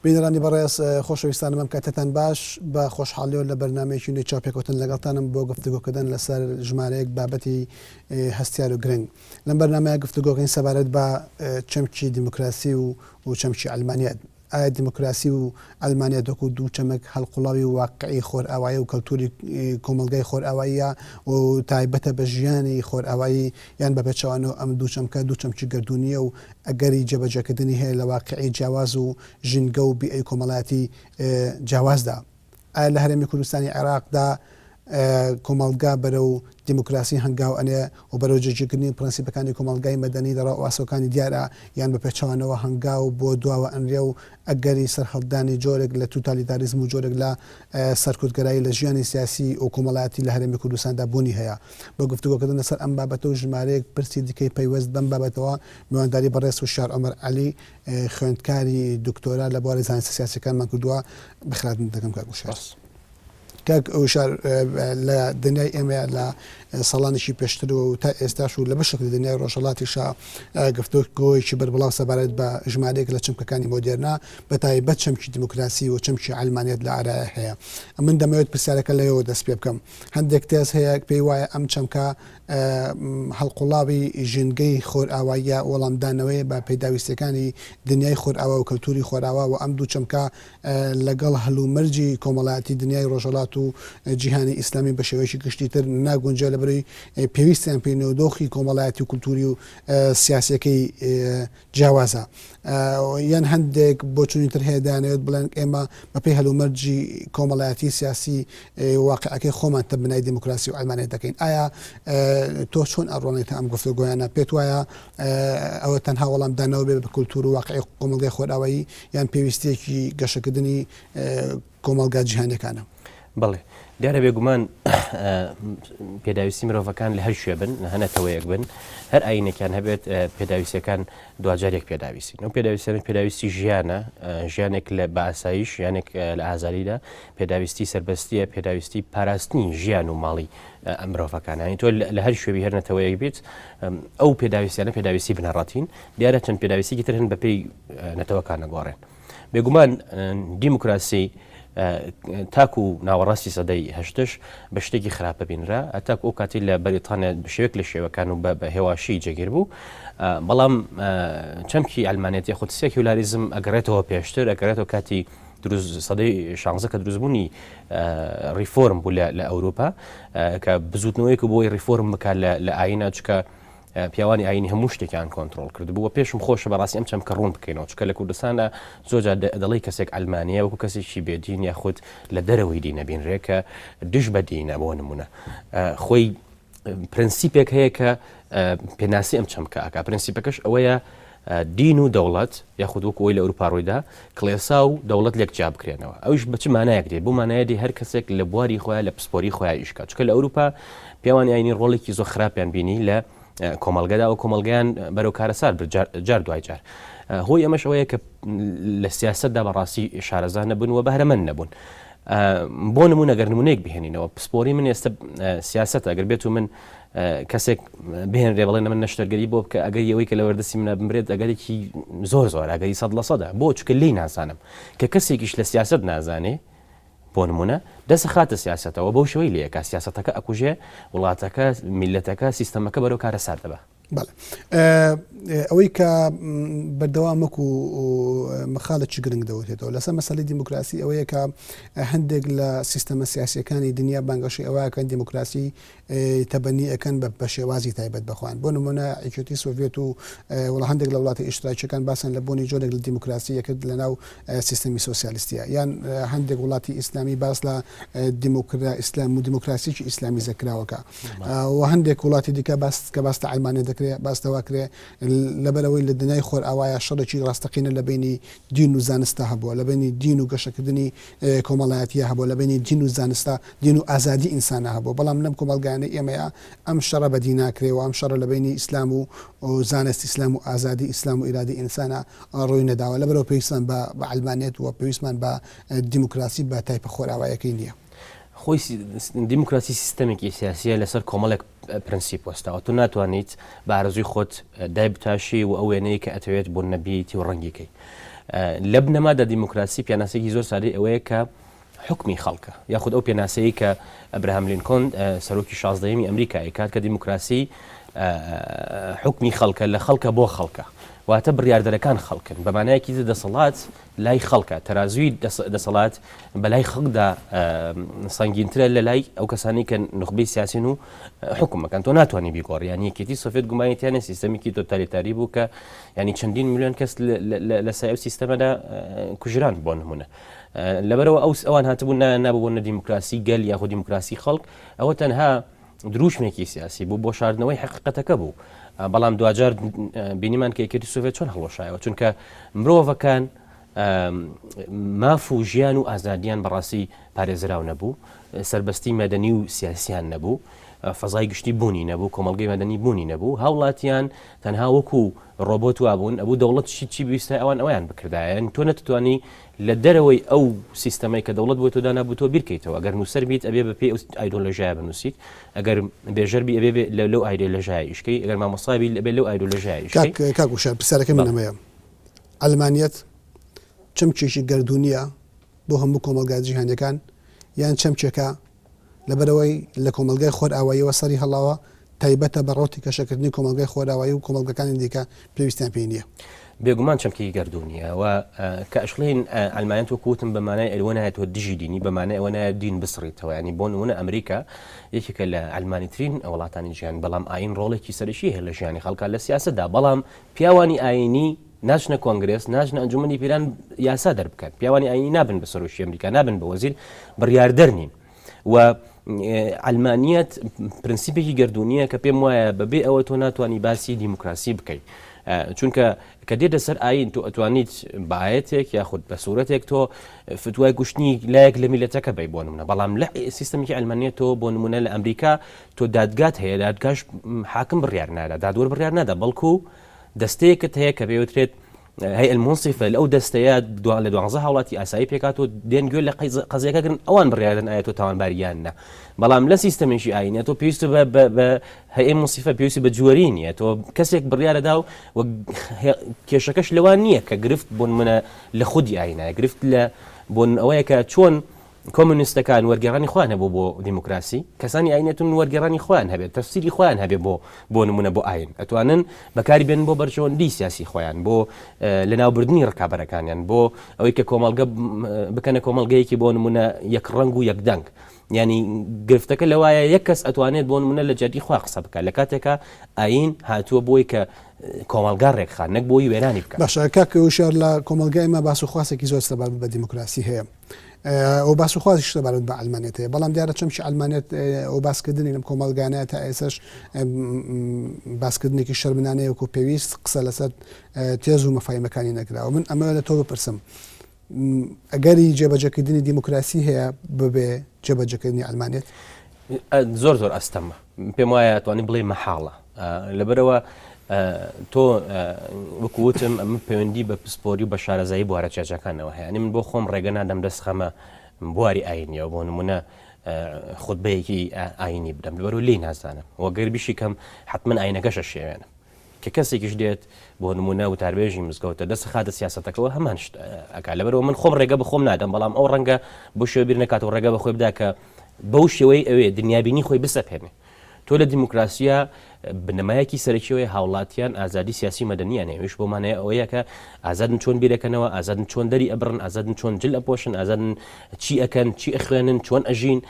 بینەرانی بەڕێز خۆشەویستانم ئەم کاتتان باش بە خۆشحاڵیەوە لە بەرنامەیەکی نوێی چاپێکوتن لەگەڵتانم بۆ گفتوگۆکردن لەسەر ژمارەیەک بابەتی هەستیار و گرنگ لەم بەرنامەیە گفتوگۆکەین سەبارەت بە چەمکی دیموکراسی و چەمکی ئەلمانیەت. ئایا دیموکراسی و ئەلمانیا دۆک و دوو چەمەک هەڵقوڵاوی واقعی خۆرئاوایی و کەلتوری کۆمەلگای خۆرئاواییە و تایبەتە بە ژیانی خۆرئاوایی یان بە پێچەوانەوە ئەم دوو چەمکە دوو چەمکی گردونیە و ئەگەری جێبەجێکردنی هەیە لە واقعی جیاواز و ژینگە و بیئەی کۆمەڵایەتی جیاوازدا. ئایا لە هەرێمی کوردستانی عێراقدا کۆمەڵگا بەرەو دیموکراسی هەنگاو ئەنێ و بەرەو جێگیرکردنی پرەنسیپەکانی کۆمەلگای مەدەنی لەڕاو ئاسۆکانی دیارە یان بە پێچەوانەوە هەنگاو بۆ دواوە ئەنرێ و ئەگەری سەرهەڵدانی جۆرێک لە توتالیتاریزم و جۆرێک لە سەرکوتگەرایی لە ژیانی سیاسی و کۆمەڵایەتی لە هەرێمی کوردستاندا بوونی هەیە. بە گفتوگۆکردن لەسەر ئەم بابەتە و ژمارەیەک پرسی دیکەی پەیوەست بەم بابەتەوە میوانداری بەڕێز وشار عومەر عەلی خوێندکاری دکتۆرا لە بواری زانستی سیاسیەکانمان کردووە بەخێرهاتن دەکەم کاک وشار. کاک وشار لە دنیای ئێمە لە ساڵانێکی پێشتر و تا ئێستاش و لە بەشێکی دنیای ڕۆژهەڵاتیشا گفتوگۆیەکی بەربڵاو سەبارەت بە ژمارەیەک لە چەمکەکانی مۆدێرنا بە تایبەت چەمکی دیموکراسی و چەمکی ئەلمانیەت لە ئارایە هەیە. من دەمەوێت پرسیارەکە لەوەوە دەست پێ بکەم. هەندێک تێز هەیە پێی وایە ئەم چەمکە هەڵقوڵاوی ژینگەی خۆرئاواییە وەڵامدانەوەی بە پێداویستەکانی دنیای خۆرئاوا و کەلتوری خۆرئاوا و ئەم دوو چەمکە لەگەڵ هەلومەرجی کۆمەڵایەتی دنیای ڕۆژهەڵات و جیهانی ئیسلامی بە شێوەیەکی گشتی تر ناگونجە لە بەرەوەی پێویستیان پێینەوە دۆخی کۆمەڵایەتی و کولتوری و سیاسەکەی جیاوازە. یان هەندێک بۆچوونی تر هەیە دەیانەوێت بڵێن ئێمە بەپێی هەلومەرجی کۆمەڵایەتی سیاسی واقعەکەی خۆمان تە بنای دیموکراسی و ئەلمانیەت دەکەین. ئایا تۆ چۆن ئەڕۆنیت ئەم گفتوگۆیانە پێت وایە ئەوە تەنها وەڵامدانەوە بێت بە کولتور و واقعی کۆمەلگای خۆرئاوایی یان پێویستیەکی گەشەکردنی کۆمەلگا جیهانیەکانە؟ بەڵێ دیارە بێگومان پێداویستی مرۆڤەکان لە هەر شوێ بن هەنەتەوەیەک بن هەر ئاینێکیان هەبێت پێداویستەکان دوجارێک پێداویستی ئەو پێداویستیان پێداویستی ژیانە ژیانێک لە بەئاسایش ژیانێک لە ئازاریدا پێداویستی سەربەستیە پێداویستی پاراستنی ژیان و ماڵی مرۆڤەکانانی تۆ لە هەر شوێوی هەر نەتەوەیەک بێت ئەو پێداویستیانە پێداویستی بنەڕەتین دیارە چەند پێداویستی تر هەن بەپێی نەتەوەکانە گۆڕێن. بێگومان دیموکراسی تاکو و ناوەڕاستی سەدەی هەشتش بە شتێکی خراپە بینرا ئەتاک ئەو کاتی لە بەریتانیا شێوەک لە شێوەکان و بە هێواشی جێگیر بوو بەڵام چەمکی ئەلمانێتی خود سێکیولاریزم ئەگەڕێتەوە پێشتر ئەگەڕێتەوە کاتی سەدەی 16 کە دروستبوونی ریفۆرم بوو لە ئەوروپا کە بزوتنەوەیەک بۆی ریفۆرم بکە لە ئاینە چکە پیاوانی ئاینی هەموو شتێکیان کۆنتترۆل کرد بووە پێشم خۆشە بەڕاستی ئەم چەمکە ڕوون بکەینەوە چکە لە کوردستانە زۆجا دەڵی کەسێک ئەلمانیا وەکو کەسێکی بێدین یاخود لە دەرەوەی دینە بینرێکە دش بە دینە بۆ نمونە خۆی پرەنسیپێک هەیە کە پێناسی ئەم چەمکە ئاکا پرەنسیپەکەش ئەوەیە دین و دەوڵەت یاخود وەکو ئەوی لە ئەوروپا ڕوویدا کڵێسا و دەوڵەت لێک جیا بکرێنەوە ئەوش بە چ مانایەک دێ بۆ مانایەدی هەر کەسێک لە بواری خۆیان لە پسپۆری خۆیان ئیشکا چکە لە ئەوروپا پیاوانی ئاینی ڕۆڵێکی زۆر خراپیان بینی لە کۆمەڵگەدا و کۆمەڵگەیان بەرەو کارەسار جار دوای جار هۆی ئەمەش ئەوەیە کە لە سیاسەتدا بەڕاستی شارەزان نەبوون و بەهرەمەند نەبوون. بۆ نمونە گەر نمونەیەک بهێنینەوە پسپۆری من ئێستا سیاسەت ئەگەر بێت و من کەسێک بهێنرێ بڵێن من نەشتەرگەری بۆ بکە ئەگەر ئەوەی کە لە وەردەسی منە بمرێت ئەگەرێکی زۆر ئەگەری 100% بۆ چکە لی نازانم کە کەسێکیش لە سیاسەت نازانێ بۆ نمونە دەست خاتە سیاسەتەوە بەو شەوەی لەیەکە سیاسەتەکە ئەکوژێ وڵاتەکە میلەتەکە سیستەمەکە بەرەو کارەسار دەبە. ئەوەی کە بەردەوامەک و مەخالەکی گرنگ دەوتێتەوە لەسەر مەسەلەی دیموکراسی ئەوەیە کە هەندێک لە سیستەمە سیاسیەکانی دنیا بانگەشی ئەوەکەن دیموکراسی تەبەنی ئەەکەن بە شێوازی تایبەت بخواان بۆ نمونە ئیکوتی سۆڤێت و وڵا هەندێک لە وڵاتی ئیشتراکیەکان باسن لە بۆنی جۆرێک لە دیموکراسی یەکرد لەناو سیستەمی سۆسیالیستیە یان هەندێک وڵاتی ئیسلامی باس لە ئیسلام و دیموکراسیکی ئیسلامی زەکراوەکە و هەندێک وڵاتی دیکە کە باستە ئەلمانیا دەکرێت باستەواکرێ لەبەرەوەی لە دنیای خۆرئاوایە شەڕێکی ڕاستەقینە لە بینی دین و زانستە هەبووە لە بینی دین و گەشەکردنی کۆمەڵایەتیە هەبووە لە بینی دین و زانستە دین و ئازادی ئینسانە هەبوو بەڵام لەم کۆمەلگانە ئێمەیە ئەم شەڕە بەدی ناکرێەوە ئەم شەڕە لە بینی ئیسلام و زانست ئیسلام و ئازادی ئیسلام و ئیرادی ئینسانە ڕووی نەداوە لەبەرەوە پێویستمان بە ئەلمانیەت و پێویستمان بە دیموکراسی بە تایپە خۆرئاوایەکەی نییە. خۆی دیموکراسی سیستەمێکی سیاسیە لەسەر کۆمەڵێک پرەنسیپ وەستاوە تو ناتوانیت بە ئارەزووی خۆت دای بتاشی و ئەو وێنەیە کە ئەتەوێت بۆ نەبییتی و ڕەنگیکەی لە بنەمادا دیموکراسی پیاناسێکی زۆر سادەی ئەوەیە کە حکمی خەڵکە یاخود ئەو پێناسەیە کە ئەبراهام لینکۆن سەرۆکی 16هەمی ئەمریکای کات کە دیموکراسی حکمی خەڵکە لە خەڵکە بۆ خەڵکە واتە بڕیاردەرەکان خەڵکن بەمانایەکی دەسەڵات لای خەڵکە تەرازوی دەسەڵات بەلای خەڵکدا سەنگینترە لە لای ئەو کەسانی کە نخبەی سیاسین و حکومەکان تۆ ناتوانانی بیگۆڕی یانی یەکێتی سۆڤێت گومانیتیانە سیستەمێکی تۆتالیتاری بوو کە ینی چەندین میلیۆن کەس لە سای ئەو سیستەمەدا کوژران بۆ نمونە لەبەرەوە ئەوان هاتبوو نابوون دیموکراسی گەل یاخود دیموکراسی خەڵک ئەوە تەنها دروشمێکی سیاسی بوو بۆ شاردنەوەی حقیقەتەکە بوو بەڵام دوجار بینیمان کە یەکێتی سۆڤێت چۆن هەڵۆشایەوە چونکە مرۆڤەکان ماف و ژیان و ئازادیان بەڕاستی پارێزراو نەبوو سربەستی مەدەنی و سیاسیان نەبوو فەزای گشتی بوونی نەبوو کۆمەڵگەی مەدەنی بوونی نەبوو هاوڵاتیان تەنها وەکو ڕۆبۆت وابوون ئەبوو دەوڵەت چی بیستە ئەوان ئەویان بکردایەن تۆ نەتوانی لە دەرەوەی ئەو سیستەمەی کە دەوڵەت بۆ تۆدا نابوو تۆ بیرکەیتەوە ئەگەر نووسەر بیت ئەبێ بەپێ ئایدۆلۆژیای بنووسیت ئەگەر بێژەربی ئەبێ لەو ئایدۆلۆژیای ئیشکەی ئەگەر مامۆستابی ئەبێ لەو ئایدۆلۆژیای ئیشکەی کاکوشار پرسیارەکە منەمەیە ئەلمانیەت چەمکێکی گەردوونیە بۆ هەموو کۆمەلگا جیهانیەکان یان چەمکێکە لەبەرەوەی لە کۆمەلگای خۆر ئاواییەوە سەری هەڵاوە تایبەتە بەڕۆتی کەشەکردنی کۆمەلگای خۆراوایی و کۆمەلگەکانی دیکە پێویستیان پێی نییە بێگومان چەمکی گەردوونیە و کە ئەشڵین ئەلمانیان تۆکوتم بەمانای ئەوە نایەتەوە دژی دینی بەمانای ئەوە نایە دین بسڕیتەوە ینی بۆ نمونە ئەمریکا یەکێکە لە ئەلمانیترین وڵاتانی ژیان بەڵام ئاین ڕۆڵێکی سەرشی هەیە لە ژیانی خەڵکە لە سیاسەتدا بەڵام پیاوانی ئاینی ناچنە کۆنگرس ناچنە ئەنجومەنی پیران یاسا دەربکات پیاوانی ئاینی نابن بە سەرۆشی ئەمریکا نابن بە وەزیر بڕیاردەر نین و ئەلمانیەت پرینسیپێکی گەردوونیە کە پێم وایە بەبێ ئەوە تۆ ناتوانانی باسی دیموکراسی بکەیت چونکە کە دێتە سەر ئاین تۆ ئەتوانیت بەایەتێک یاخود بە سوورەتێک تۆ فتوای گوشتنی لایەک لە میلەتەکە بی بۆ نمونە بەڵام لە سیستەمێکی ئەلمانیە تۆ بۆ نمونە لە ئەمریکا تۆ دادگات هەیە دادگاش حاکم بڕیار نادا دادوەر بڕیار نادا بەڵکو دەستەیەکت هەیە کە بێوترێت هەیە المنصفە لەو دەستەیە لە 12 هاوڵاتی ئاسایی پێکات و دێن گوێ لە قەزیەکەگرن ئەوان بڕیاردن ئایا تۆ تاوانباریان نە بەڵام لە سیستەمێکی ئاینە تۆ پێویستە بە هەیە منصفە پێویستی بە جووەری نیە تۆ کەسێک بڕیارەدا و کێشەکەش لەوان نییە کە گرفت بۆ نمونە لە خودی ئاینە گرفت لە بۆن ئەوەیە کە چۆن کۆمونیستەکان وەرگێڕانی خۆیان هەبوو بۆ دیموکراسی کەسانی ئاینەتون وەرگێڕانی خۆیان هەبێت تەفسیری خۆیان هەبێ بۆ نمونە بۆ ئاین ئەتوانن بەکاری بێن بۆ بەرچەوەندی سیاسی خۆیان بۆ لەناوبردننی ڕکابەرەکانیان بۆ ئەوەی کە کۆمەڵگە بکەنە کۆمەڵگەیەکی بۆ نمونە یەک ڕەنگ و یەکدەنگ ینی گرفتەکە لەوایە یەک کەس ئەتوانێت بۆ نمونە لە جەردی خوا قسە بکات لە کاتێکە ئاین هاتووە بۆی کە کۆمەلگا ڕێکخان نەک بۆی وێرانی بکات باشە کاکە وشار لە کۆمەلگای مە باس و خواسێکی زۆر سەبارەت بە دیموکراسی هەیە ئەو باس و خوازیش سەبارەت بە ئەلمانیەت هەیە بەڵام دیارە چەمکی ئەلمانیەت ئەو باسکردنی لەم کۆمەلگانەیە تا ئێسش باسکردنێکی شەرمنانەیە وەکو پێویست قسە لەسەر تێز و مەفاهیمەکانی نەکراوە من ئەمە لە تۆ بپرسم ئەگەری جێبەجێکردنی دیموکراسی هەیە ببێ جێبەجێکردنی ئەلمانیەت زۆر ئەستەمە پێم وایە توانی بڵێ مەحاڵە لەبەرەوە تۆ وەکووتم ئەمە پەیوەندی بە پسپۆری و بە شارەزایی بوارە چێچەکانەوە هەیە من بۆ خۆم ڕێگە نادەم دەست خەمە بواری ئاینیەوە بۆ نمونە خوتبەیەکی ئاینی بدەم لەبەرەوە لی نازانم وەگەر بیشی کەم حتمما ئاینەکەشە شێوێنە کە کەسێکیش دێت بۆ نمونە وتاربێژی مزگەوتە دەست خاتە سیاسەتەکەەوە هەمان ئەکا لەبەرەوە من خۆم ڕێگە بە خۆم نادەم بەڵام ئەو ڕەنگە بۆ شێوە بیر نکاتەوە ڕێگە بە خۆی بدا کە بەو شێوەی ئەوێ دنیابینی خۆی بسەپێنێ تۆ لە دیموکراسیە بنەمایەکی سەرەکیەوەی هاوڵاتیان ئازادی سیاسی مەدەنیان هێویش بۆمانەیە ئەوەیە کە ئازادن چۆن بیرەکەنەوە ئازادن چۆن دەری ئەبرن ئازادن چۆن جل ئەپۆشن ئازادن چی ئەکەن چی ئەخوێنن چۆن ئەژین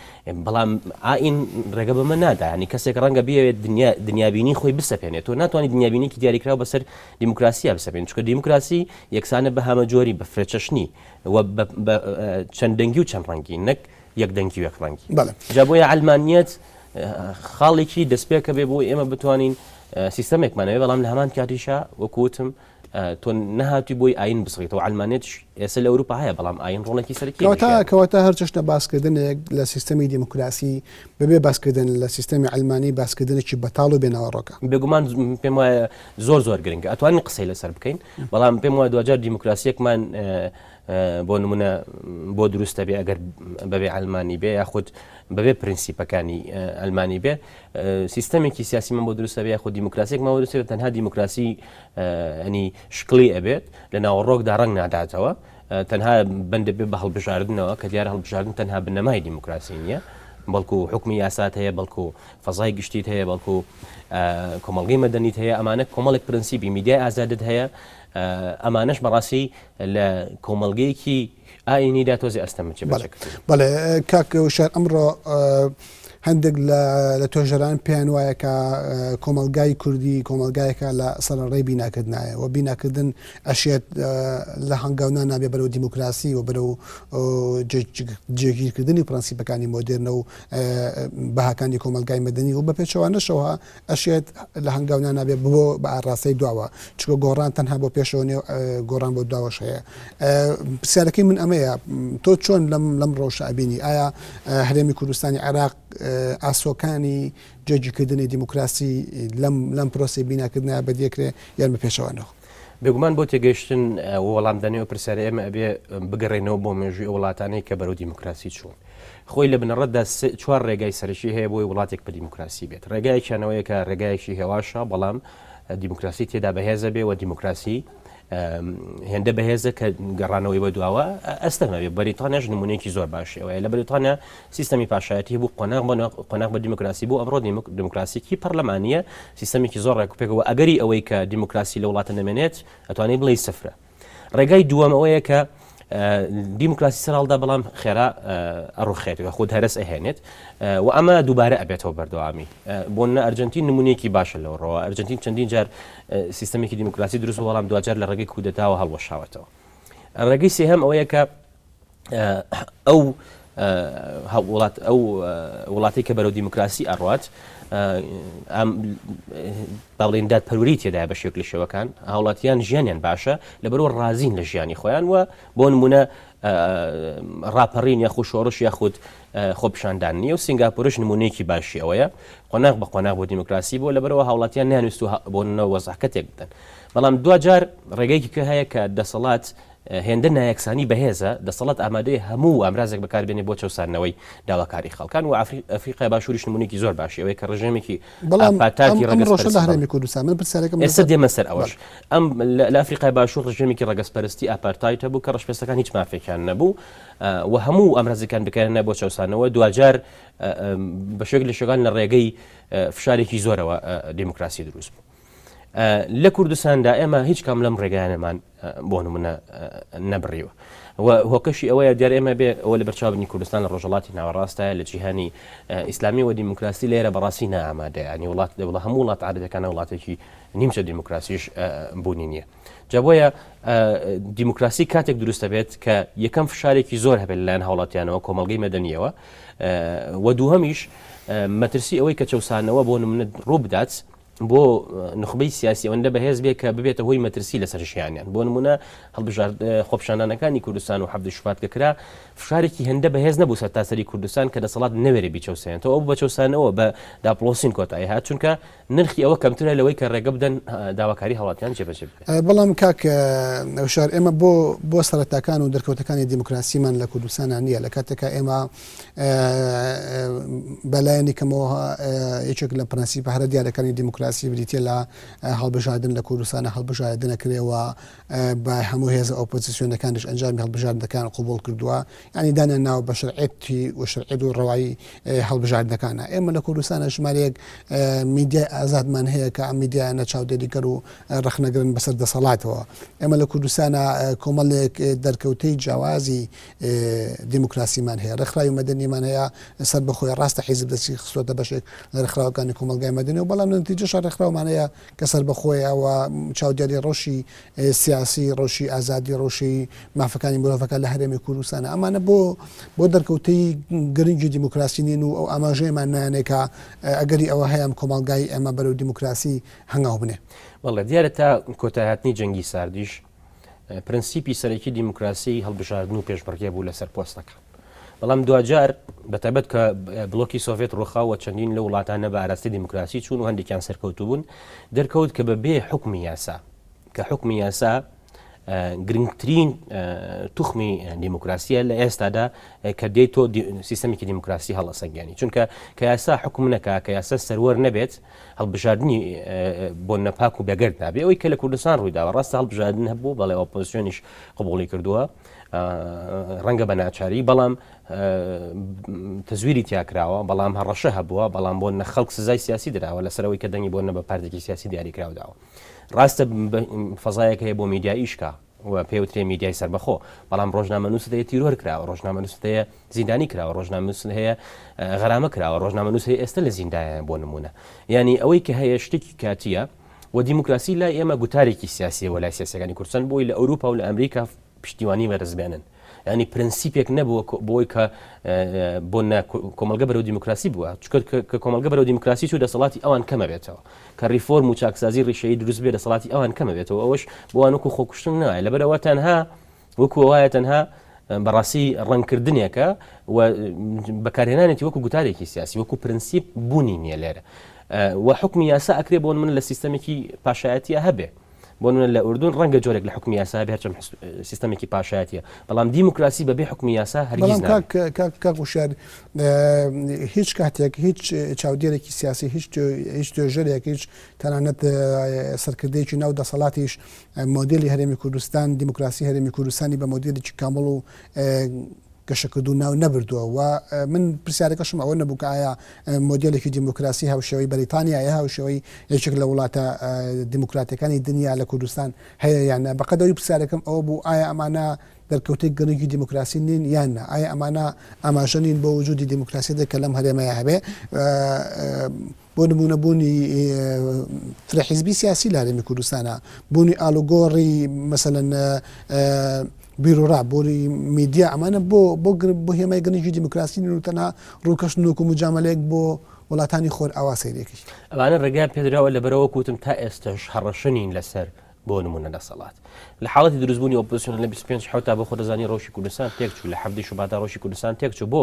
بەڵام ئاین ڕێگە بەمە نادا ینی کەسێک ڕەنگە بێت دنیابینی خۆی بسەپێنێت تۆ ناتوانانی دنیابینیکی دیاریکراوە بەسەر دیموکراسیە بسەپێن چکە دیموکراسی یەکسانە بە هەمە جۆری بە فرێچەشنی چەند دەنگی و چەند ڕەنگی نەک یەک دەنگی و یەک ڕەنگی جا بۆیە ئەلمانیەت خاڵێکی دەستپێکە بێ بۆ ئێمە بتوانین سیستەمێکمانەوێ بەڵام لە هەمان کاتیشە وەکوتم تۆ نەهاتی بۆی ئاین بسڕیتەوە ئەلمانێت ئێستا لە ئەوروپا هەیە بەڵام ئاین ڕۆڵێکی سەرکەواتە هەر چشتە باسکردنێک لە سیستەمی دیموکراسی بەبێ باسکردن لە سیستەمی ئەلمانی باسکردنێکی بەتاڵ و بێناوەڕۆکە بێگومان پێم وایە زۆر گرنگە ئەتوانین قسەی لەسەر بکەین بەڵام پێم وایە دوجار دیموکراسیەکمان بۆ نمونە بۆ دروستە بێ ئەگەر بەبێ ئەلمانی بێ یاخود بەبێ پرینسیپەکانی ئەلمانی بێ سیستەمێکی سیاسیمان بۆ دروستە بێ یاخود دیموکراسیێک ماوە دروستە بێت تەنها دیموکراسی ئەنی شکلی ئەبێت لە ناوەڕۆکدا ڕەنگ ناداتەوە تەنها بەندە بێ بە هەڵبژاردنەوە کە دیارە هەڵبژاردن تەنها بنەمای دیموکراسی نییە بەڵکو حکمی یاسات هەیە بەڵکو فەزای گشتیت هەیە بەڵکو کۆمەڵگەی مەدەنیت هەیە ئەمانە کۆمەڵێک پرەنسیپی میدیای ئازادت هەیە ئەمانەش بەڕاستی لە کۆمەڵگەیەکی ئاینیدا تۆزی ئەستەمەچ بەڵێ کاک وشار ئەمڕۆ هەندێک لە تۆژەران پێیان وایە کە کۆمەلگای کوردی کۆمەلگایەکە لە سەرڕێی بیناکردنایە و بیناکردن ئەشێت لە هەنگاونا نابێ بەرەو دیموکراسی و بەرەو جێگیرکردنی پرەنسیپەکانی مۆدرنە و بەهاکانی کۆمەلگای مەدەنی و بە پێچەوانەشەوە ئەشێت لە هەنگاونا نابێت بۆ بە ئاڕاستەی دواوە چکە گۆڕان تەنها بۆ پێشەوە گۆڕان بۆ داوەش هەیە پرسیارەکەی من ئەمەیە تۆ چۆن لەم ڕۆژە ئەبینی ئایا هەرێمی کوردستانی عێراق ئاسۆکانی جێگیرکردنی دیموکراسی لەم پرۆسی بیناکردنە بەدیەکرێ یان بە پێشەوانەوە بێگومان بۆ تێگەیشتن وەڵامدانی و پرسیارە ئێمە ئەبێ بگەڕێنەوە بۆ مێژووی وڵاتانەی کە بەرەو دیموکراسی چوون خۆی لە بنەڕەتدا چوار ڕێگای سەرشی هەیە بۆی وڵاتێک بە دیموکراسی بێت ڕێگایەکیانەوەیە کە ڕێگایەکی هێواشە بەڵام دیموکراسی تێدا بەهێزە بێ و دیموکراسی هێندە بەهێزە کە گەڕانەوەی بە دواوە ئەستەمەوێت بەریتانیاش نمونەیەکی زۆر باشەوەی لە بەریتانیا سیستەمی پاشایەتی بوو قۆناغ بە دیموکراسی بوو ئەمڕۆ دیموکراسیکی پەرلەمانیە سیستەمێکی زۆر ڕێکوپێکەوە ئەگەری ئەوەی کە دیموکراسی لە وڵاتە نەمێنێت ئەتوانێت بڵێ سفرە ڕێگای دووەم ئەوەیە کە دیموکراسی سەرڵدا بەڵام خێرا ئەڕوخێتەوە خود هەرس ئەهێنێت و ئەمە دووبارە ئەبێتەوە بەردەوامی بۆ نە ئەرجنتین نمونەیەکی باشە لەو ڕۆوە ئەرجنتین چەندین جار سیستەمێکی دیموکراسی دروست بەڵام دوجار لە ڕێگەی کودەتاوە هەڵوەشاوەتەوە ڕێگەی سێهەم ئەوەیە کە ئەو وڵاتی کە بەرەو دیموکراسی ئەڕوات باڵێن دادپەروەری تێدایە بە شێکلی شێوەکان هاوڵاتیان ژیانیان باشە لەبەرەوە ڕازین لە ژیانی خۆیان وە بۆ نمونە ڕاپەڕین یاخود شۆڕش یاخود خۆپشاندان نیە و سینگاپۆرش نمونەیەکی باشی ئەوەیە قۆناغ بە قۆناغ بۆ دیموکراسی بۆ لەبەرەوە هاوڵاتیان نانویست و بۆ وەزاحکەتێک بدەن بەڵام دوجار ڕێگەیەکی کە هەیە کە دەسەڵات هێندە نایەکسانی بەهێزە دەسەڵات ئامادەی هەموو ئامرازێک بەکاربێنێ بۆ چەسانەوەی داواکاری خەڵکان و ئەفریقای باشووریش نمونێکی زۆر باشی ئەوەی کە ڕژێمێکی پاتاکی ڕێگەسپەرستی کوردستان من پرسیارەکەم ئێستا دێمە سەر ئەوەش ئەم لە ئەفریقای باشوور ڕژێمێکی ڕێگەسپەرستی ئاپارتایت هەبوو کە ڕەشپێستەکان هیچ مافێکیان نەبوو و هەموو ئەمرازەکان بکارێنە بۆ چەسانەوە دوجار بە شێک لە شێگان لە ڕێگەی فشارێکی زۆرەوە دیموکراسی دروست بوو لە کوردستاندا ئێمە هیچ کام لەم ڕێگایانەمان بۆ نمونە نەبڕیوە هۆکەشی ئەوەیە دیار ئێمە بێ ئەوە لە بەرچاوبنی کوردستان لە ڕۆژەڵاتی ناوەڕاستە لە جیهانی ئیسلامی و دیموکراسی لێرە بەڕاستی نائامادەیە ینی وڵات لە هەموو وڵات عادەتەکانە وڵاتێکی نیمچە دیموکراسیش بوونی نییە جابۆیە دیموکراسی کاتێک دروستە بێت کە یەکەم فشارێکی زۆر هەبێت لەلایەن هاوڵاتیانەوە کۆمەڵگەی مەدەنیەوە و دووهەمیش مەترسی ئەوەی کە چەسانەوە بۆ نمونە ڕوو بدات بۆ نخبەی سیاسی ئەوەندە بەهێز بێ کە ببێتە هۆی مەترسی لەسەر ژیانیان بۆ نمونە خۆپشانانەکانی کوردستان و حەفدە شوات کە کرا فشارێکی هەندە بەهێز نەبوو سەر تاسەری کوردستان کە دەسەڵات نەوێرە بیچەوسێنێتەوە ئەو بەچەوسانەوە بە داپلۆسین کۆتایی هات چونکە نرخی ئەوە کەمترە لەوەی کە ڕێگە بدەن داواکاری هەڵاتیان جێبەجێ بکەن بەڵام کاک وشار ئێمە بۆ سەرەتاکان و دەرکەوتەکانی دیموکراسیمان لە کوردستانان نییە لە کاتێکە ئێمە بەلایەنی کەمەوە یەکێک لە پرەنسیپە هەرە دیارەکانی دیموکراسی بریتە لە هەڵبژاردن لە کوردستانە هەڵبژاردن نەکرێەوە بە هەموو هێز ئۆپۆزیسیۆنەکانش ئەنجامی هەڵبژاردنەکان قوبوڵ کردووە ینی دانە ناو بە شەرعێتی و شەرعێت و ڕەوایی هەڵبژاردنەکانە ئێمە لە کوردستانە ژمارەیەک میدیای ئازادمان هەیە کە ئەم میدیایانە چاودێریکەر و ڕخنەگرن بەسەر دەسەڵاتەوە ئێمە لە کوردستانە کۆمەڵێک دەرکەوتەی جیاوازی دیموکراسیمان هەیە ڕێکخراوی مەدەنیمان هەیە سەر بەخۆی ڕاستە حیزب دەستی خستۆتە بەشێک لە ڕێکخراوەکانی کۆمەلگای مەدەنی و بەڵام نتیجەش ڕێکخراومان هەیە کە سەر بەخۆیەوە چاودێری ڕۆژی سیاسی ڕۆژی ئازادی ڕۆژی مافەکانی مرۆڤەکە لە هەرێمی کوردستانە ئەمانە بۆ دەرکەوتەی گرنگی دیموکراسی نین و ئەو ئاماژەیەمان نانێکە ئەگەری ئەوە هەیە کۆمەلگای ئەمە بەرەو دیموکراسی هەنگاو بنێ وەڵێ دیارە تا کۆتایهاتنی جەنگی ساردیش پرەنسیپی سەرەکی دیموکراسی هەڵبژاردن و پێشبڕکێ بوو لەسەر پۆستەکان بەڵام دوجار بەتابەت کە بڵۆکی سۆڤێت ڕووخاوە چەندین لە وڵاتانە بە ئاراستی دیموکراسی چوون و هەندێکیان سەرکەوتوو بوون دەرکەوت کە بەبێ حکمی یاسا کە حکمی یاسا گرنگترین توخمی دیموکراسیە لە ئێستادا کە دێت تۆ سیستەمێکی دیموکراسی هەڵەسەنگیانی چونکە کە یاسا حکوم نەکا کە یاسا سەروەر نەبێت هەڵبژاردننی بۆ نەپاک و بەگەرد نابێ ئەوەی کە لە کوردستان ڕوویداوە ڕاستە هەڵبژاردن هەبوو بەڵێ ئۆپۆزیسیۆنیش قبوڵی کردووە ڕەنگە بە ناچاری بەڵام تەزویری تیاکراوە بەڵام هەڕەشە هەبووە بەڵام بۆ نەخەڵک سزای سیاسی دراوە لەسەرەوەی کە دەنگی بۆ نە بە پارتێکی سیاسی دیاریکراوداوە ڕاستە فەزایەک هەیە بۆ میدیای ئیشکا و پێوترێ میدیای سەربەخۆ بەڵام ڕۆژنامەنووست هەیە تیرۆر کراوە ڕۆژنامەنووست هەیە زیندانی کراوە ڕۆژنامەنووست هەیە غەرامە کراوە ڕۆژنامەنووست هەیە ئێستا لە زیندایە بۆ نمونە یعنی ئەوەی کە هەیە شتێکی کاتیە و دیموکراسی لای ئێمە گوتارێکی سیاسیە وەلای سیاسەکانی کوردستان بۆی لە ئەوروپا و لە ئەمریکا پشتیوانی بەرزبێنن ینی پرەنسیپێک نەبووە بۆی کە بۆ کۆمەلگە بەرەو دیموکراسی بووە کە کۆمەلگە بەرەو دیموکراسی چوو دەسەڵاتی ئەوان کەمە بێتەوە کە ریفۆرم و چاکسازی ڕیشەیی دروست بێ دەسەڵاتی ئەوان کەمە بێتەوە ئەوەش بۆوان وەکو خۆکوشتن نایە لەبەرەوە تەنها وەکو وایە تەنها بەڕاستی ڕەنکردنێکە و بەکارهێنانێتی وەکو گوتارێکی سیاسی وەکو پرەنسیپ بوونی نییە لێرە و حکمی یاسا ئەکرێ بۆن من لە سیستەمێکی پاشایەتیە هەبێ بۆ لە ئوردون ڕەنگە جۆرێک لە حکمی یاسا هەرچەم سیستەمێکی پاشایەتیە بەڵام دیموکراسی بەبێ حکمی یاسا هەرگیز کاک وشار هیچ کاتێک هیچ چاودێرێکی سیاسی هیچ توێژەرێک هیچ تەنانەت سەرکردەیەکی ناو دەسەڵاتیش مۆدێلی هەرێمی کوردستان دیموکراسی هەرێمی کوردستانی بە مۆدێلێکی کامەڵ و گەشەکردو ناو نەبردووە و من پرسیارەکەشم ئەوە نەبوو کە ئایا مۆدێلێکی دیموکراسی هاوشێوەی بەریتانیایە هاوشێوەی یەکێک لە وڵاتە دیموکراتەکانی دنیا لە کوردستان هەیە یانە بەقەدەوری پرسیارەکەم ئەوە بوو ئایا ئەمانە دەرکەوتەی گەڕێکی دیموکراسی نین یانە ئایا ئەمانە ئاماژەنین بۆ وجودی دیموکراسی کە لەم هەرێمەیە هەبێ بۆ نمونە بوونی فرەحیزبی سیاسی لە هەرێمی کوردستانە بوونی ئالوگۆڕی مەسەلەن بیرۆڕا بۆری میدیا ئەمانە بۆ هێمای گەنجی دیموکراسی و تەنها ڕووکەشتن و مجاملەیەک بۆ وڵاتانی خۆر ئاوا سەیرێکی ئەوانە ڕێگای پێدراوە لەبەرەوە کوتم تا ئێستش هەڕەشەنین لەسەر بۆ نمونە دەسەڵات لە حاڵەتی دروستبوونی ئۆپۆزیسیۆن لە 25 حوتا بۆ خۆدەزانی ڕۆژی کوردستان تێکچوو لە 7 شوباتا ڕۆژی کوردستان تێکچوو بۆ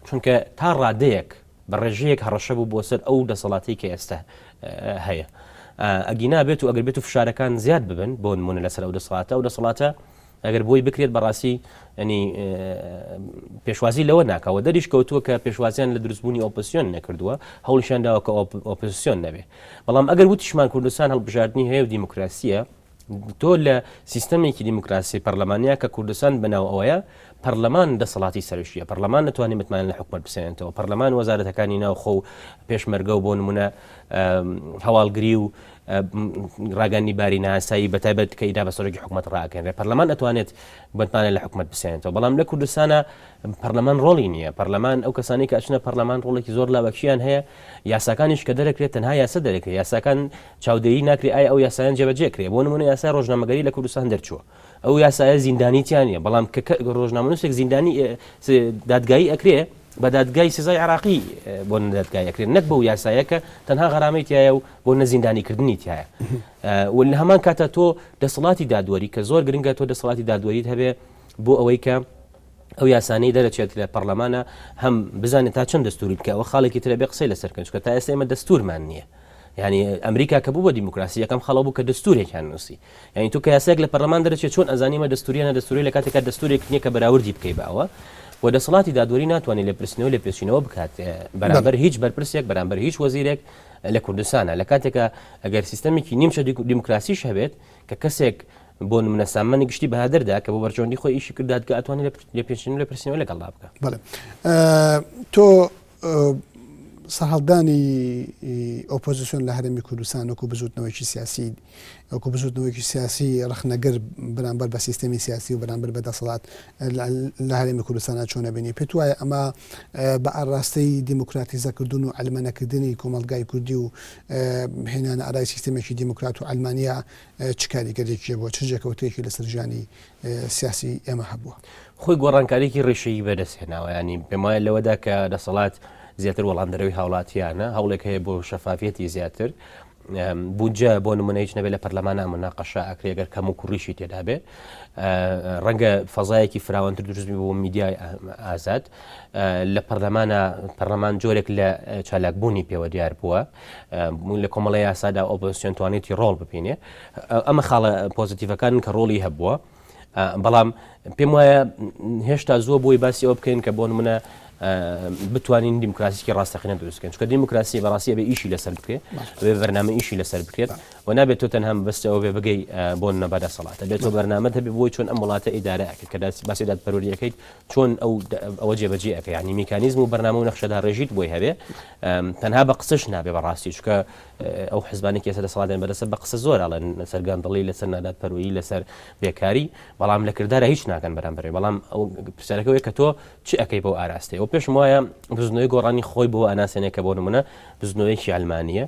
چونکە تا ڕادەیەک بە ڕێژەیەک هەڕەشە بوو بۆ سەر ئەو دەسەڵاتی کە ئێستا هەیە ئەگینا بێت و ئەگەر بێت و فشارەکان زیاد ببن بۆ نمونە لەسەر ئەو دەسەڵاتە ئەگەر بۆی بکرێت بەڕاستی ینی پێشوازی لەوە ناکەوە دەریش کەوتووە کە پێشوازیان لە دروستبوونی ئۆپۆزیسیۆن نەکردووە هەوڵیشان داوە کە ئۆپۆزیسیۆن نەبێ بەڵام ئەگەر وتیشمان کوردستان هەڵبژاردننی هەیە و دیموکراسیە تۆ لە سیستەمێکی دیموکراسی پەرلەمانیا کە کوردستان بناو ئەوەیە پەرلەمان دەسەڵاتی سەرشیە پەرلەمان نتوانێت متمان لە حکومەت بسێنێتەوە پەرلەمان وەزارەتەکانی ناوخۆ و پێشمەرگە و بۆ نمونە هەواڵگری و ڕاگەنی باری ناسایی بەتایبەت کە ئیدا بە سەرۆکی حکومەت ڕاکەنرێت پەرلەمان ئەتوانێت بتمانێت لە حکومەت بسێنێتەوە بەڵام لە کوردستانە پەرلەمان ڕۆڵی نییە پەرلەمان ئەو کەسانی کە ئەچنە پەرلەمان ڕۆڵێکی زۆر لاوەکییان هەیە یاساکانیش کە دەرەکرێت تەنها یاسا دەرەکرێت یاساکان چاودێری ناکرێت ئایا ئەو یاسایان جێبەجێکرێت بۆ نمونە یاسای ڕۆژنامەگەری لە کوردستان دەرچووە ئەو یاسایە زیندانیتیانە بەڵام ڕۆژنامەنووسێک زیندانی دادگایی ئەکرێ بە دادگای سزای عراقی بۆ دادگای ئەکرێت نەک بە و یاسایەکە تەنها غەرامەی تایە و بۆ نەزیندانیکردنی تایە و لە هەمان کاتە تۆ دەسەڵاتی دادوەری کە زۆر گرنگە تۆ دەسەڵاتی دادوەریت هەبێ بۆ ئەوەی کە ئەو یاسانەی دەرەچێت لە پەرلەمانە هەم بزانێت تا چەند دەستوری بکە ئەوە خاڵێکی ترە بێ قسەی لەسەرکەن چکە تا ئێستا ئێمە دەستورمان نییە یعنی ئەمریکا کە بوو بە دیموکراسی یەکەم خەڵە بوو کە دەستورێکیان نووسی یعنی تو کە یاسایەک لە پەرلەمان دەرەچێت چۆن ئەزانیمە دەستوریانە دەستوری لە کاتێکا دەستورێک نییە کە بەراوردی بکەی بەوە و دەسەڵاتی دادوەری ناتوانێت لە پرسنەوە لە پێچینەوە بکات بەرامبەر هیچ بەرپرسێک بەرامبەر هیچ وەزیرێک لە کوردستانە لە کاتێکە ئەگەر سیستەمێکی نیمچە دیموکراسیش هەبێت کە کەسێک بۆ نمونە سامانی گشتی بەهادەردا کە بۆ بەرچۆندی خۆی ئیشی کردات کە ئەتوانێت لە پێچینەوە لە پرسنەوە لەگەڵا بکە بەڵێ تۆ سەرهەڵدانی ئۆپۆزیسیۆن لە هەرێمی کوردستان وەکو بزوتنەوەیکی سیاسی وەکو بزوتنەوەیکی سیاسی ڕەخنەگەر بەرامبەر بە سیستەمی سیاسی و بەرامبەر بە دەسەڵات لە هەرێمی کوردستانە چۆنە بینی پێت وایە ئەمە بە ئاڕاستەی دیموکراتیزەکردن و ئەلمەنەکردنی کۆمەلگای کوردی و هێنانە ئارای سیستەمێکی دیموکرات و ئەلمانیا چ کاریگەرێکی بۆ چ جێکەوتەیەکی لەسەر ژیانی سیاسی ئێمە هەبووە خۆی گۆڕانکاریی ڕێشەیی بەدەستهێناوە ینی پێم وایە لەوەدا کە دەسەڵات زیاتر وەڵاندەرەوەی هاوڵاتیانە هەوڵێک هەیە بۆ شەفافیەتی زیاتر بودجە بۆ نمونە هیچ نەبێت لە پەرلەمانە مناقەشە ئەکرێ ئەگەر کەم و کوڕیشی تێدا بێ ڕەنگە فەزایەکی فراوانتر دروستبی بۆ میدیای ئازاد لە پەرلەمان جۆرێک لە چالاکبوونی پێوە دیار بووە لە کۆمەڵی یاسادا ئۆپۆزیسیۆن توانێتی ڕۆڵ ببینێ ئەمە خاڵە پۆزیتیڤەکان کە ڕۆڵی هەبووە بەڵام پێم وایە هێشتا زۆر بۆی باسی ئەوە بکەین کە بۆ نمونە بتوانین دیموکراسیکی ڕاستەقینە دروستکەن چکە دیموکراسی بەڕاستی بە ئیشی لەسەر بکرێت بێ بەرنامە ئیشی لەسەر بکرێت و نابێت تۆ تەنها بەستەوە بێ بگەی بۆ نەبەدە سەڵاتە بێت تۆ بەرنامە هەبێ بۆی چۆن ئەم وڵاتە ئیدارەکە کە باسی دادپەروەریەکەیت چۆن ئەوە جێبەجێ ئەەکە ینی میکانیزم و بەرنامە و نەخشەدا ڕێژیت بۆی هەبێ تەنها بە قسەش نابێ بەڕاستی چکە ئەو حزبانێکی ئێستا دەسەڵاتیان بەدەستە بە قسە زۆر ئەڵێن لەسەر گاندڵی لەسەر نادادپەروەری لەسەر بێکاری بەڵام لە کردارە هیچ ناکەن بەرامبەر بەڵام ئەو پرسیارەکەوەیە کە تۆ چ ئەەکەی بۆ ئاراستەی ئەو پێشم وایە بزنەوەی گۆڕانی خۆی بۆ ئەناسێنێکە بۆ نمونە بزنەوەیکی ئەلمانیە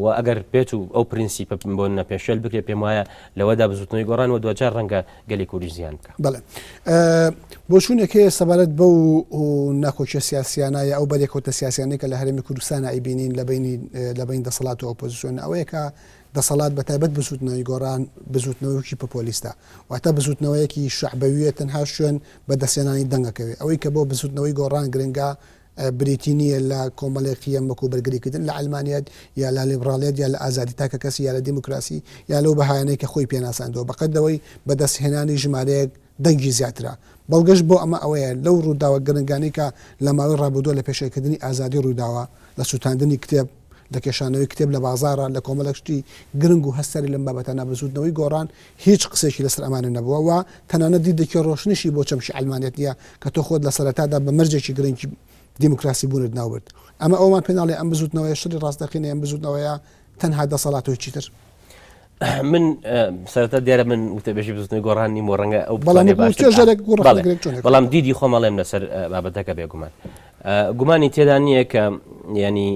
و ئەگەر بێت و ئەو پرینسیپە بۆ نەپێشێل بکرێت پێم وایە لەوەدا بزوتنەوەی گۆڕان و دوجار ڕەنگە گەلی کوردی زیان بکە بڵێ بۆ چوونێکی سەبارەت بە و ناخۆچە سیاسیانایە ئەو بەلێکەوتە سیاسیانەی کە لە هەرێمی کوردستانە ئەیبینین لە بین دەسەڵات و ئۆپۆزیسیۆن ئەوەیە کە دەسەڵات بەتایبەت بزوتنەوەی گۆڕان بزوتنەوەیکی پۆپۆلیستە واتە بزوتنەوەیەکی شعبەویە تەنها شوێن بەدەستێنانی دەنگەکەوێت ئەوەی کە بۆ بزوتنەوەی گۆڕان گرنگە بریتی نییە لە کۆمەڵێکی ئەم وەکو بەرگریکردن لە ئەلمانیات یا لە لیبرالیات یا لە ئازادی تاکە کەسی یا لە دیموکراسی یا لەو بەهایانەی کە خۆی پێناساندەوە بەقەدەوەی بەدەستهێنانی ژمارەیەک دەنگی زیاترە بەڵگەشت بۆ ئەمە ئەوەیە لەو ڕووداوە گرنگانی کە لە ماوەی ڕابردووە لە پێشەکردنی ئازادی ڕووداوە لە سووتاندنی کتێب لە کێشانەوەی کتێب لە بازارە لە کۆمەڵەشتی گرنگ و هەستاری لەم بابەتە نابزوودنەوەی گۆڕان هیچ قسێکی لەسەر ئەمانە نەبووە و تەنانەت دیدەکی ڕۆشنیشی بۆ چەمشی ئەلمانیەت نیە کە تۆ خۆت لە سەرەتادا بە مەرجێکی گرنگی دیموکراسی بوونت ناوبرد ئەمە ئەومان پێناڵێ ئەم بزوتنەوەی شری ڕاستەقینە ئەم بزوتنەوەیە تەنها دەسەڵاتەوەی چیتر من سەرەتا دیارە من وتەبێژی بزوتنەوەی گۆڕانی مۆ ڕەنگە ئەو بەڵام دیدی خۆمەڵێم لەسەر بابەتەکە بێگومان گومانی تێدا نییە کە ینی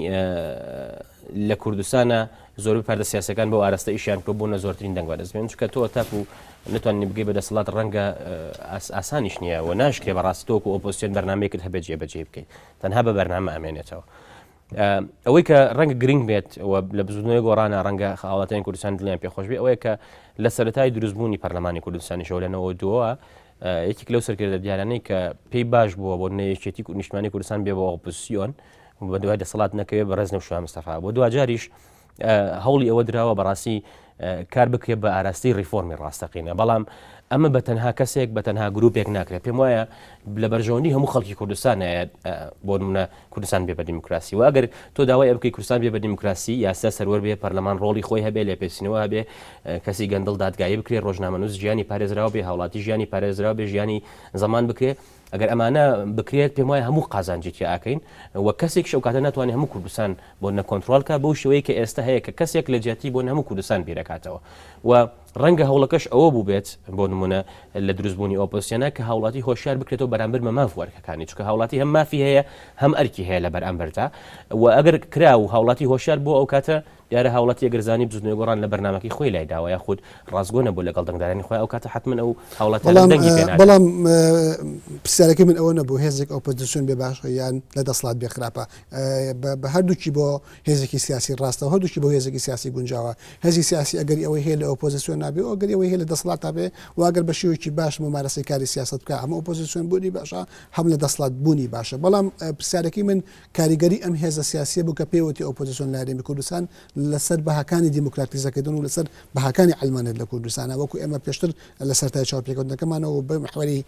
لە کوردستانە زۆربەی پاردە سیاسەکان بۆ ئاراستە ئیشیان کۆ بوونە زۆرترین دەنگ بەدەستبێن چکە تۆ تاپ و نتوانانی بگەی بە دەسەڵات ڕەنگە ئاسانیش نییە و ناشکرێ بەڕاستی تۆکو ئۆپۆزیسیۆن بەرنامەیەکت هەبێت جێبەجێ بکەیت تەنها بە بەرنامە ئەمێنێتەوە ئەوەی کە ڕەنگە گرنگ بێت لە بزوتنەوەی گۆڕانە ڕەنگە خاڵەتەن کوردستان دڵیان پێخۆش بێ ئەوەیە کە لە سەرەتای دروستبوونی پەرلەمانی کوردستانی شەو لەنەوە دووە یەکێک لەو سەرکردە دیارانەی کە پێی باش بووە بۆ نەیەکێتی و نیشتمانی کوردستان بێ بۆ ئۆپۆزیسیۆن بە دوای دەسەڵات نەکەوێت بە ڕێز نەوشوان مستەفا بۆ دوجاریش هەوڵی ئەوە دراوە بەڕاستی کار بکرێت بە ئاراستی ریفۆرمی ڕاستەقینە بەڵام ئەمە بە تەنها کەسێک بە تەنها گرروپێک ناکرێت پێم وایە لە بەرژەوەندی هەموو خەڵکی کوردستانە بۆ نمونە کوردستان بێ بە دیموکراسی و ئەگەر تۆ داوای ئەبکەی کوردستان بێ بە دیموکراسی یاستا سەروەر بێ پەرلەمان ڕۆڵی خۆی هەبێ لێ پێچینەوە هەبێ کەسی گەندڵ دادگایی بکرێت ڕۆژنامەنووس ژیانی پارێزراوە بێ هاوڵاتی ژیانی پارێزراوە بێ ژیانی زەمان بکرێت ئەگەر ئەمانە بکرێت پێم وایە هەموو قازانجیتی ئاکەین و کەسێک شەوکاتە ناتوانێت هەموو کوردستان بۆ نەکۆنتترۆلکە بەو شێوەیە کە ئێستا هەیە کە کەسێک لە جیاتی بۆ هەموو کوردستان بیرەکاتەوە و ڕەنگە هەوڵەکەش ئەوە بوو بێت بۆ نمونە لە دروستبوونی ئۆپۆزیسیۆنە کە هاوڵاتی هۆشیار بکرێتەوە بەرامبەر مەماف وەرگەکانی چکە هاوڵاتی هەم مافی هەیە هەم ئەرکی هەیە لە بەرامبەردا و ئەگەر کرا و هاوڵاتی هۆشیار بۆ ئەو کاتە دیارە هاوڵاتی ئەگەرزانی بزوتنەوەی گۆڕان لە بەرنامەکەی خۆی لای داوە یاخود ڕازگۆ نەبوو لەگەڵ دەنگدارانی خۆی ئەو کاتە حتمما ئەو هاوڵاتە دەنگی پێ نادرێت. بەڵام پرسیارەکەی من ئەوە نەبوو هێزێک ئۆپۆزیسیۆن بێ باش یان لە دەسەڵات بێ خراپە بە هەردووکی بۆ هێزێکی سیاسی ڕاستە و هەردووکی بۆ هێزێکی سیاسی گونجاوە هێزی سیاسی ئەگەری ئەوەی هەیە لە ئۆپۆزیسیۆن نابێ و ئەگەری ئەوەی هەیە لە دەسەڵات بێ و ئەگەر بە شێوەیەکی باش ممارەسەی کاری سیاست بکە هەموو ئۆپۆزیسیۆن بوونی باشە هەم لە دەسەڵات بوونی باشە بەڵام پرسیارەکەی من کاریگەری ئەم هێزە سیاسیە بوو کە پێوەتی ئۆپۆزیسیۆن لە هەرێمی کوردستان لەسەر بەهاکانی دیموکراتیزەکردن و لەسەر بەهاکانی ئەلمانیەت لە کوردستانە وەکو ئێمە پێشتر لە سەرتای چاوپێکەوتنەکەمانەوە بە محوەری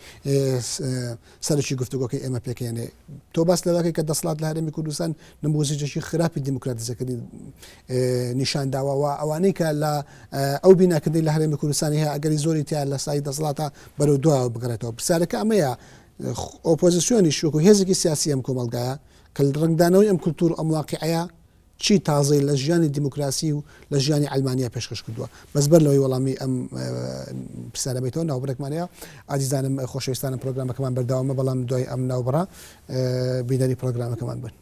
سەرکی گفتوگۆکەی ئێمە پێکەێنێ تۆ باس لەواکەی کە دەسەڵات لە هەرێمی کوردستان نموزیجێکی خراپی دیموکراتیزەکردنی نیشانداوە ئەوانەی کە لە ئەو بیناکردنی لە هەرێمی کوردستانی هەیە ئەگەری زۆری تیا لە سای دەسەڵاتە بەرەو دوایەوە بگرێتەوە پرسیارەکە ئەمەیە ئۆپۆزیسیۆنی شوکو هێزێکی سیاسی ئەم کۆمەلگایە کە ڕنگدانەوەی ئەم کولتور ئەم واقعەیە چی تازەی لە ژیانی دیموکراسی و لە ژیانی ئەلمانیا پێشکەش کردووە بەس بەر لەوەی وەڵامی ئەم پرسیارە بێتەوە ناوبرێکمانەیە ئازیزانم خۆشەویستانم پرۆگرامەکەمان بەرداوامە بەڵام دوای ئەم ناوبڕە بینەری پرۆگرامەکەمان بن.